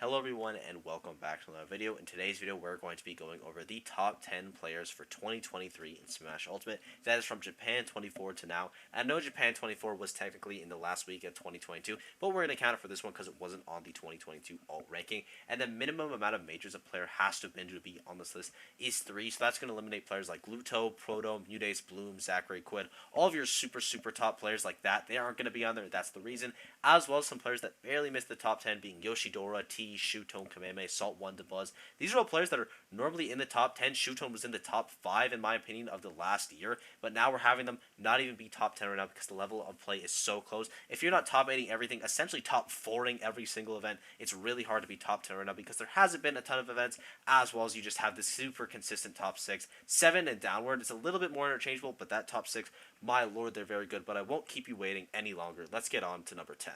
Hello everyone and welcome back to another video. In today's video we're going to be going over the top 10 players for 2023 in Smash Ultimate. That is from Japan 24 to now. I know Japan 24 was technically in the last week of 2022, but we're going to count it for this one because it wasn't on the 2022 alt ranking. And the minimum amount of majors a player has to have been to be on this list is 3, so that's going to eliminate players like Luto, Proto, Mudace, Bloom, Zachary, Quid. All of your super top players like that, they aren't going to be on there. That's the reason. As well as some players that barely missed the top 10 being Yoshidora, T, Shutone, Kameme, Salt 1, Buzz. These are all players that are normally in the top 10. Shutone was in the top 5 in my opinion of the last year, but now we're having them not even be top 10 right now because the level of play is so close. If you're not top 8ing everything, essentially top 4ing every single event, it's really hard to be top 10 right now because there hasn't been a ton of events, as well as you just have this super consistent top 6. 7 and downward, it's a little bit more interchangeable, but that top 6, my lord, they're very good, but I won't keep you waiting any longer. Let's get on to number 10.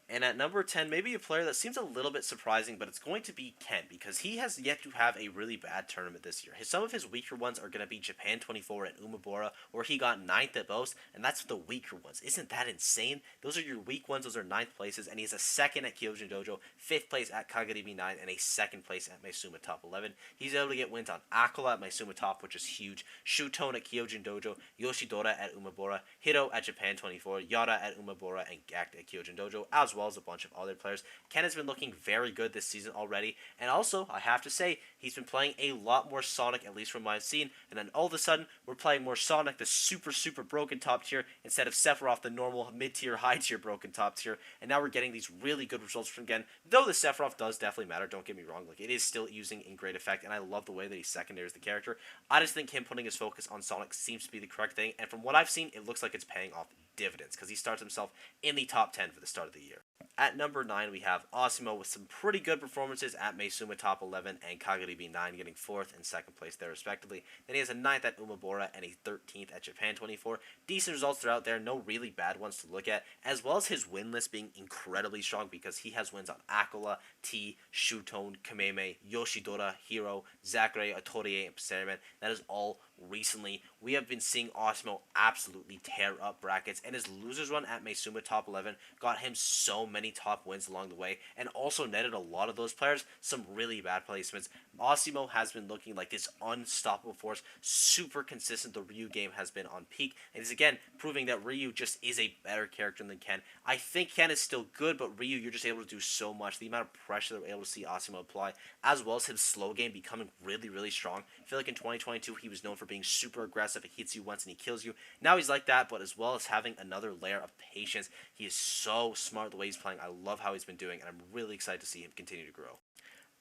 And at number 10, maybe a player that seems a little bit surprising, but it's going to be Ken, because he has yet to have a really bad tournament this year. Some of his weaker ones are going to be Japan 24 at Umebora, where he got 9th at most, and that's the weaker ones. Isn't that insane? Those are your weak ones, those are 9th places, and he has a 2nd at Kyojin Dojo, 5th place at Kagaribi 9, and a 2nd place at Maisuma Top 11. He's able to get wins on Aqua at Maisuma Top, which is huge, Shutone at Kyojin Dojo, Yoshidora at Umebora, Hiro at Japan 24, Yara at Umebora, and Gact at Kyojin Dojo, as well as a bunch of other players. Ken has been looking very good this season already, and also, I have to say, he's been playing a lot more Sonic, at least from what I've seen, and then all of a sudden, we're playing more Sonic, the super broken top tier, instead of Sephiroth, the normal mid-tier, high-tier broken top tier, and now we're getting these really good results from Ken, though the Sephiroth does definitely matter, don't get me wrong, like, it is still using in great effect, and I love the way that he secondaries the character. I just think him putting his focus on Sonic seems to be the correct thing, and from what I've seen, it looks like it's paying off dividends, because he starts himself in the top 10 for the start of the year. At number 9, we have Asimo with some pretty good performances at Maisuma Top 11 and Kagaribi 9, getting 4th and 2nd place there respectively. Then he has a 9th at Umebora and a 13th at Japan 24. Decent results throughout there, no really bad ones to look at, as well as his win list being incredibly strong because he has wins on Aqua, T, Shutone, Kameme, Yoshidora, Hiro, Zachary, Atorie, and Psariman. That is all recently. We have been seeing Asimo absolutely tear up brackets, and his losers run at Maisuma Top 11 got him so many top wins along the way, and also netted a lot of those players some really bad placements. Asimo has been looking like this unstoppable force, super consistent. The Ryu game has been on peak, and is again proving that Ryu just is a better character than Ken. I think Ken is still good, but Ryu, you're just able to do so much. The amount of pressure that we're able to see Asimo apply, as well as his slow game becoming really strong. I feel like in 2022 he was known for being super aggressive. He hits you once and he kills you. Now he's like that, but as well as having another layer of patience. He is so smart the way he's playing. I love how he's been doing, and I'm really excited to see him continue to grow.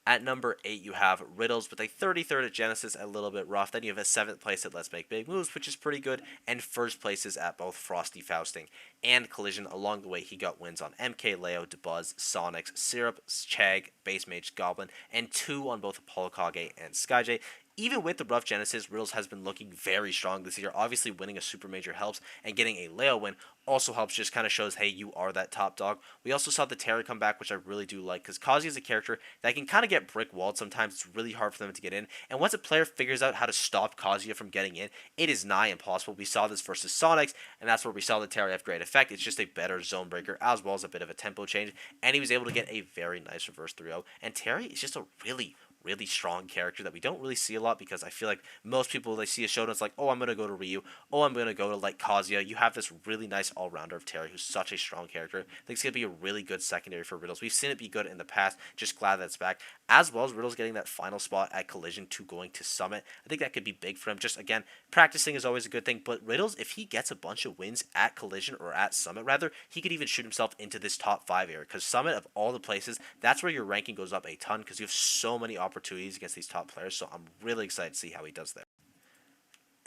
At number 8, you have Riddles with a 33rd at Genesis, a little bit rough. Then you have a 7th place at Let's Make Big Moves, which is pretty good, and 1st places at both Frosty Fausting and Collision. Along the way, he got wins on MKLeo, Buzz, Sonics, Syrup, Chag, Base Mage, Goblin, and 2 on both Apollo Kage and Skyjay. Even with the rough Genesis, Riddles has been looking very strong this year. Obviously, winning a Super Major helps, and getting a Leo win also helps, just kind of shows, hey, you are that top dog. We also saw the Terry come back, which I really do like, because Kazuya is a character that can kind of get brick-walled sometimes. It's really hard for them to get in, and once a player figures out how to stop Kazuya from getting in, it is nigh impossible. We saw this versus Sonics, and that's where we saw the Terry have great effect. It's just a better zone breaker, as well as a bit of a tempo change, and he was able to get a very nice reverse 3-0, and Terry is just a really strong character that we don't really see a lot, because I feel like most people, they see a showdown, it's like, oh, I'm going to go to Ryu, oh, I'm going to go to like Kazuya. You have this really nice all-rounder of Terry, who's such a strong character. I think it's going to be a really good secondary for Riddles. We've seen it be good in the past, just glad that it's back, as well as Riddles getting that final spot at Collision to going to Summit. I think that could be big for him. Just, again, practicing is always a good thing, but Riddles, if he gets a bunch of wins at Collision, or at Summit rather, he could even shoot himself into this top 5 area, because Summit, of all the places, that's where your ranking goes up a ton, because you have so many opportunities against these top players, so I'm really excited to see how he does there.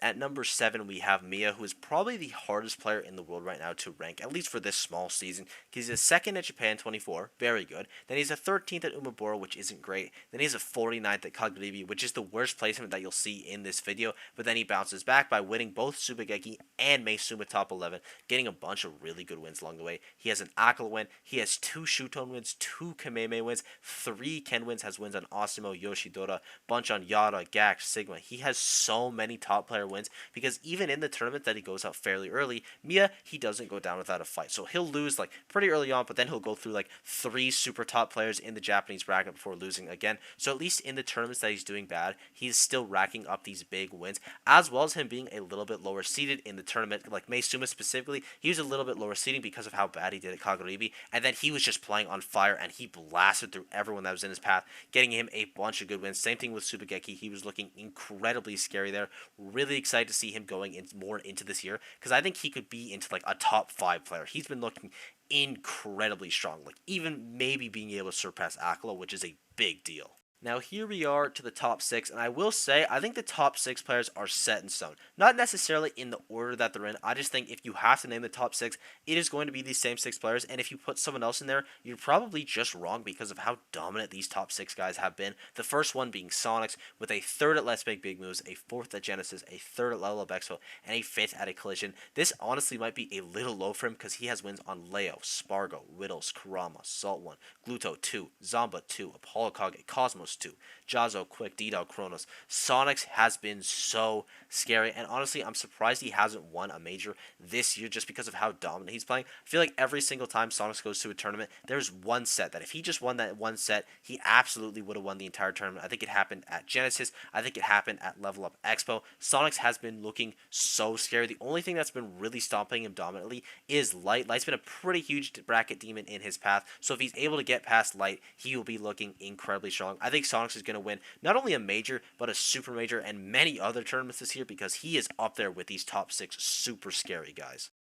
At number 7, we have Mia, who is probably the hardest player in the world right now to rank, at least for this small season, because he's a 2nd at Japan 24, very good. Then he's a 13th at Umebora, which isn't great. Then he's a 49th at Kagaribi, which is the worst placement that you'll see in this video, but then he bounces back by winning both Tsubageki and Maisuma Top 11, getting a bunch of really good wins along the way. He has an Aqua win, he has 2 Shutone wins, 2 Kameme wins, 3 Ken wins, has wins on Asimo, Yoshidora, bunch on Yara, Gax, Sigma. He has so many top player player wins, because even in the tournament that he goes out fairly early, Mia, he doesn't go down without a fight. So he'll lose like pretty early on, but then he'll go through like 3 super top players in the Japanese bracket before losing again. So at least in the tournaments that he's doing bad, he's still racking up these big wins, as well as him being a little bit lower seeded in the tournament. Like Meisuma specifically, he was a little bit lower seeding because of how bad he did at Kaguribi, and then he was just playing on fire and he blasted through everyone that was in his path, getting him a bunch of good wins. Same thing with Tsubageki. He was looking incredibly scary there. Really excited to see him going more into this year, because I think he could be into like a top 5 player. He's been looking incredibly strong, like even maybe being able to surpass Aqua, which is a big deal. Now here we are to the top 6, and I will say I think the top 6 players are set in stone. Not necessarily in the order that they're in. I just think if you have to name the top 6, it is going to be these same 6 players, and if you put someone else in there, you're probably just wrong because of how dominant these top 6 guys have been. The first one being Sonics, with a 3rd at Let's Make Big Moves, a 4th at Genesis, a 3rd at Level Up Expo, and a 5th at a Collision. This honestly might be a little low for him because he has wins on Leo, Spargo, Riddles, Kurama, Salt 1, Gluto 2, Zamba 2, Apollo Kage, Cosmos 2, Jazo, Quick, D-Dog, Kronos. Sonics has been so scary, and honestly, I'm surprised he hasn't won a major this year just because of how dominant he's playing. I feel like every single time Sonics goes to a tournament, there's one set that if he just won that one set, he absolutely would have won the entire tournament. I think it happened at Genesis. I think it happened at Level Up Expo. Sonics has been looking so scary. The only thing that's been really stomping him dominantly is Light. Light's been a pretty huge bracket demon in his path, so if he's able to get past Light, he will be looking incredibly strong. I think Sonics is going to win not only a major, but a super major and many other tournaments this year, because he is up there with these top 6 super scary guys.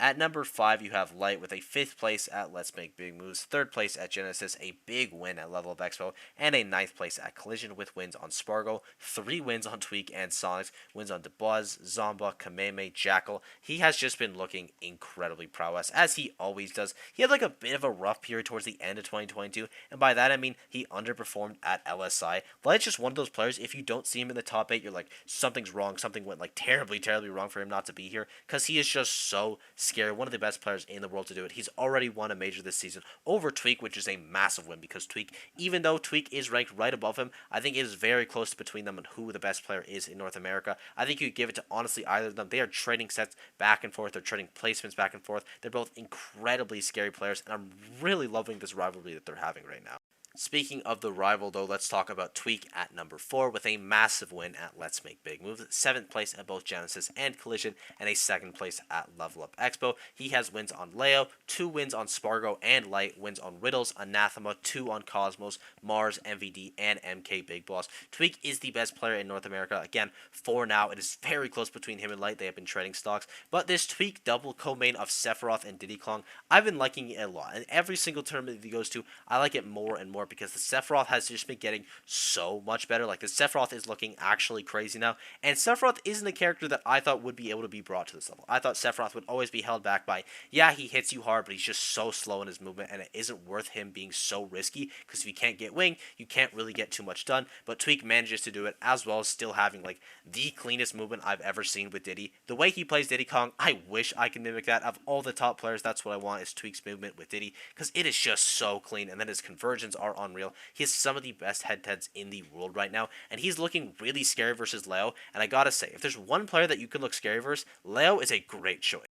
At number 5, you have Light with a 5th place at Let's Make Big Moves, 3rd place at Genesis, a big win at Level Up Expo, and a 9th place at Collision with wins on Spargo, 3 wins on Tweak and Sonics, wins on Debuzz, Zomba, Kameme, Jackal. He has just been looking incredibly prowess, as he always does. He had like a bit of a rough period towards the end of 2022, and by that I mean he underperformed at LSI. Light's just one of those players, if you don't see him in the top 8, you're like, something's wrong, something went like terribly wrong for him not to be here, because he is just so scary. One of the best players in the world to do it. He's already won a major this season over Tweak, which is a massive win, because Tweak, even though Tweak is ranked right above him, I think it is very close between them on who the best player is in North America. I think you could give it to honestly either of them. They are trading sets back and forth. They're trading placements back and forth. They're both incredibly scary players, and I'm really loving this rivalry that they're having right now. Speaking of the rival, though, let's talk about Tweak at number 4 with a massive win at Let's Make Big Moves, 7th place at both Genesis and Collision, and a 2nd place at Level Up Expo. He has wins on Leo, 2 wins on Spargo and Light, wins on Riddles, Anathema, 2 on Cosmos, Mars, MVD, and MK Big Boss. Tweak is the best player in North America. Again, for now, it is very close between him and Light. They have been trading stocks, but this Tweak double co-main of Sephiroth and Diddy Kong, I've been liking it a lot, and every single tournament that he goes to, I like it more and more, because the Sephiroth has just been getting so much better. Like, the Sephiroth is looking actually crazy now, and Sephiroth isn't a character that I thought would be able to be brought to this level. I thought Sephiroth would always be held back by, yeah, he hits you hard, but he's just so slow in his movement, and it isn't worth him being so risky, because if you can't get wing, you can't really get too much done. But Tweak manages to do it, as well as still having like the cleanest movement I've ever seen with Diddy. The way he plays Diddy Kong, I wish I could mimic that. Of all the top players, that's what I want, is Tweak's movement with Diddy, because it is just so clean, and then his conversions are unreal. He has some of the best head-to-heads in the world right now, and he's looking really scary versus Leo, and I gotta say, if there's one player that you can look scary versus, Leo is a great choice.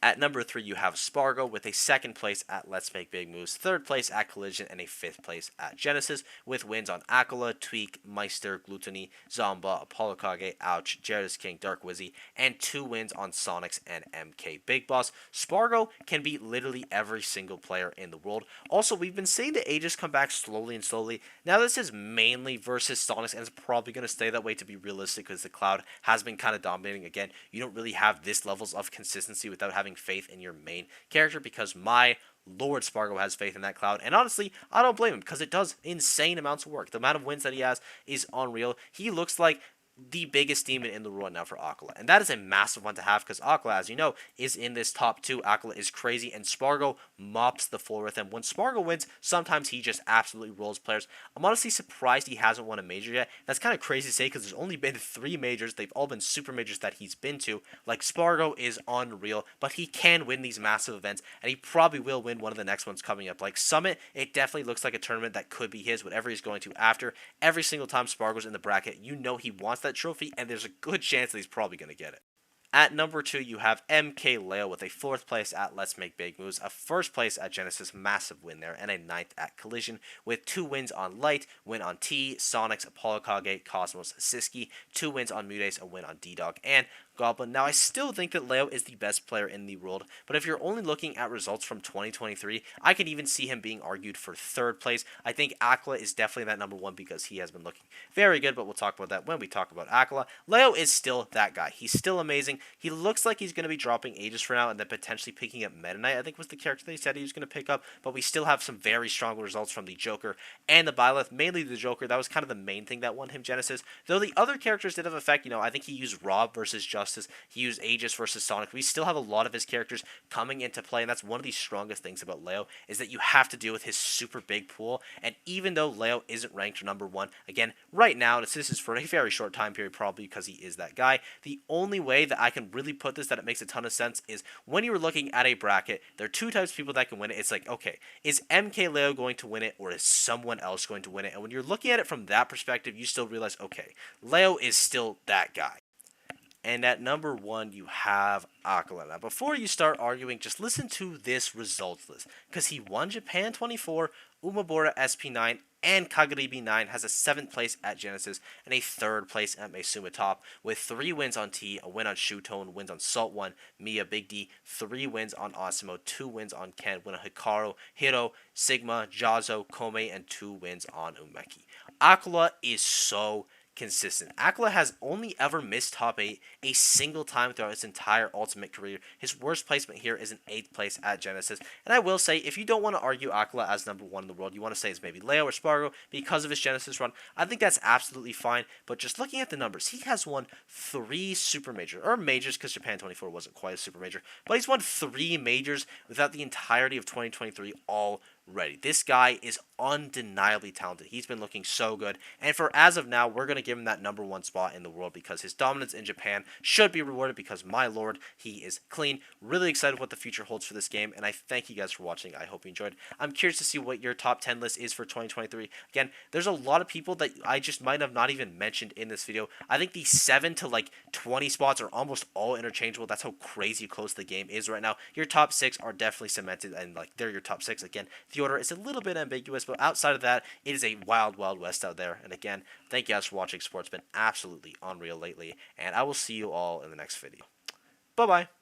At number 3, you have Spargo with a 2nd place at Let's Make Big Moves, 3rd place at Collision, and a 5th place at Genesis, with wins on Aqua, Tweak, Meister, Gluttony, Zomba, Apollo Kage, Ouch, Jared's King, Dark Wizzy, and 2 wins on Sonics and MK Big Boss. Spargo can beat literally every single player in the world. Also, we've been seeing the Aegis come back slowly and slowly. Now this is mainly versus Sonics, and it's probably going to stay that way, to be realistic, because the Cloud has been kind of dominating. Again, you don't really have this levels of consistency without having faith in your main character, because my Lord, Spargo has faith in that Cloud, and honestly, I don't blame him, because it does insane amounts of work. The amount of wins that he has is unreal. He looks like the biggest demon in the world now for Aqua, and that is a massive one to have, because Aqua, as you know, is in this top 2. Aqua is crazy, and Spargo mops the floor with him. When Spargo wins, sometimes he just absolutely rolls players. I'm honestly surprised he hasn't won a major yet. That's kind of crazy to say, because there's only been 3 majors. They've all been super majors that he's been to. Like, Spargo is unreal, but he can win these massive events, and he probably will win one of the next ones coming up. Like Summit, it definitely looks like a tournament that could be his, whatever he's going to after. Every single time Spargo's in the bracket, you know he wants that that trophy, and there's a good chance that he's probably going to get it. At number 2, you have MKLeo with a 4th place at Let's Make Big Moves, a 1st place at Genesis, massive win there, and a 9th at Collision, with 2 wins on Light, win on T, Sonics, Apollo Kage, Cosmos, Siski, 2 wins on Mudace, a win on D-Dog, and Goblin. Now, I still think that Leo is the best player in the world, but if you're only looking at results from 2023, I could even see him being argued for 3rd place. I think Aqua is definitely that number 1 because he has been looking very good, but we'll talk about that when we talk about Aqua. Leo is still that guy. He's still amazing. He looks like he's going to be dropping Aegis for now and then potentially picking up Meta Knight, I think was the character they said he was going to pick up, but we still have some very strong results from the Joker and the Byleth, mainly the Joker. That was kind of the main thing that won him Genesis, though the other characters did have effect. I think he used Rob versus Justice, he used Aegis versus Sonic. We still have a lot of his characters coming into play, and that's one of the strongest things about Leo, is that you have to deal with his super big pool, and even though Leo isn't ranked number 1, again, right now, this is for a very short time period, probably because he is that guy, the only way that I can really put this that it makes a ton of sense is when you were looking at a bracket, there are 2 types of people that can win it. It's like, okay, is MKLeo going to win it, or is someone else going to win it? And when you're looking at it from that perspective, you still realize, okay, Leo is still that guy. And at number 1, you have Aqua. Now, before you start arguing, just listen to this results list, because he won Japan 24, Umabora SP9, and Kagaribi 9, has a 7th place at Genesis, and a 3rd place at Meisuma Top, with 3 wins on T, a win on Shutone, wins on Salt 1, Mia, Big D, 3 wins on Asimo, 2 wins on Ken, win on Hikaru, Hiro, Sigma, Jazo, Kome, and 2 wins on Umeki. Aqua is so consistent. Aqua has only ever missed top 8 a single time throughout his entire Ultimate career. His worst placement here is an 8th place at Genesis. And I will say, if you don't want to argue Aqua as number 1 in the world, you want to say it's maybe Leo or Spargo because of his Genesis run, I think that's absolutely fine. But just looking at the numbers, he has won 3 super majors, or majors because Japan 24 wasn't quite a super major, but he's won 3 majors without the entirety of 2023 all ready. This guy is undeniably talented. He's been looking so good, and for as of now, we're going to give him that number 1 spot in the world because his dominance in Japan should be rewarded because, my lord, he is clean. Really excited what the future holds for this game, and I thank you guys for watching. I hope you enjoyed. I'm curious to see what your top 10 list is for 2023. Again, there's a lot of people that I just might have not even mentioned in this video. I think the 7 to 20 spots are almost all interchangeable. That's how crazy close the game is right now. Your top 6 are definitely cemented, and they're your top 6. Again, the order is a little bit ambiguous, but outside of that, it is a wild, wild west out there. And again, thank you guys for watching. Sport's been absolutely unreal lately, and I will see you all in the next video. Bye-bye.